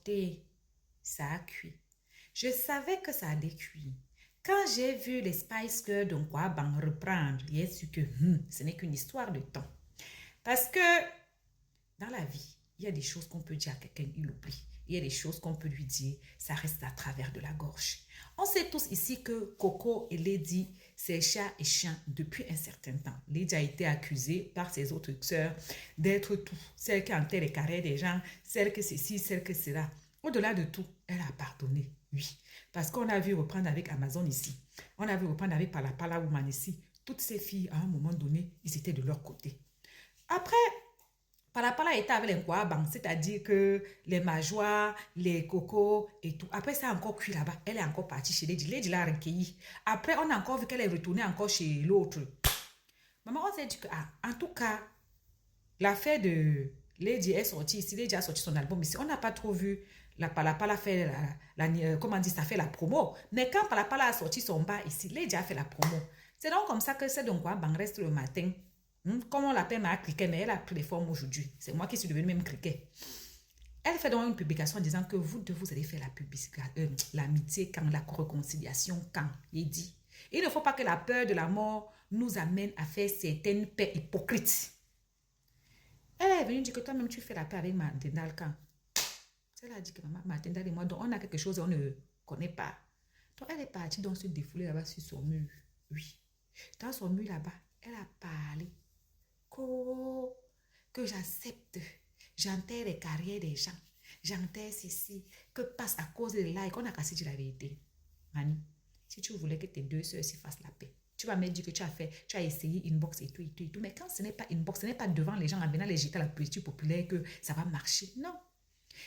Écoutez, ça a cuit. Je savais que ça allait cuire. Quand j'ai vu les Spice Girls de Nkwaban reprendre, j'ai su que ce n'est qu'une histoire de temps. Parce que dans la vie, il y a des choses qu'on peut dire à quelqu'un, il oublie. Il y a des choses qu'on peut lui dire, ça reste à travers de la gorge. On sait tous ici que Coco et Lady, c'est chat et chien depuis un certain temps. Lady a été accusée par ses autres sœurs d'être tout. Celle qui enterre les carrés des gens, celle que ceci, celle que cela. Au-delà de tout, elle a pardonné, oui. Parce qu'on a vu reprendre avec Amazon ici. On a vu reprendre avec Pala Woman ici. Toutes ces filles, à un moment donné, ils étaient de leur côté. Après, Palapala était avec les Nkwaban, c'est-à-dire que les Majois, les Cocos et tout. Après, ça a encore cuit là-bas. Elle est encore partie chez Lady. Lady l'a recueillie. Après, on a encore vu qu'elle est retournée encore chez l'autre. Maman, on s'est dit que, en tout cas, l'affaire de Lady est sortie ici. Lady a sorti son album ici. On n'a pas trop vu la Palapala faire comment on dit, ça fait la promo. Mais quand Palapala a sorti son bar ici, Lady a fait la promo. C'est donc comme ça que c'est donc quoi, reste le matin. Comme on l'appelle ma cricket, mais elle a pris les formes aujourd'hui. C'est moi qui suis devenue même cricket. Elle fait donc une publication en disant que vous deux, vous allez faire la publicité, l'amitié quand, la réconciliation quand. Il dit, il ne faut pas que la peur de la mort nous amène à faire certaines paix hypocrites. Elle est venue dire que toi-même, tu fais la paix avec Matendal quand. Elle a dit que maman, Matendal et moi, donc on a quelque chose qu'on ne connaît pas. Donc elle est partie donc se défouler là-bas sur son mur. Oui. Dans son mur là-bas, elle a parlé que j'accepte. J'enterre les carrières des gens. J'enterre ceci. Que passe à cause des likes. On a cassé dire la vérité. Mani, si tu voulais que tes deux soeurs s'y fassent la paix, tu vas me dire que tu as essayé inbox et tout, et tout, et tout. Mais quand ce n'est pas inbox, ce n'est pas devant les gens en venant les jeter à la politique populaire que ça va marcher. Non.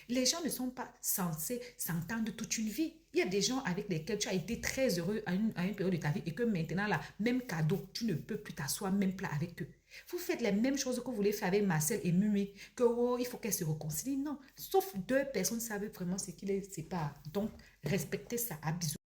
Les gens ne sont pas censés s'entendre toute une vie. Il y a des gens avec lesquels tu as été très heureux à une période de ta vie et que maintenant, là, même cadeau, tu ne peux plus t'asseoir même plat avec eux. Vous faites les mêmes choses que vous voulez faire avec Marcel et Mumi, que il faut qu'elles se réconcilient. Non, sauf deux personnes savent vraiment ce qui les sépare. Donc, respectez ça. À bisous.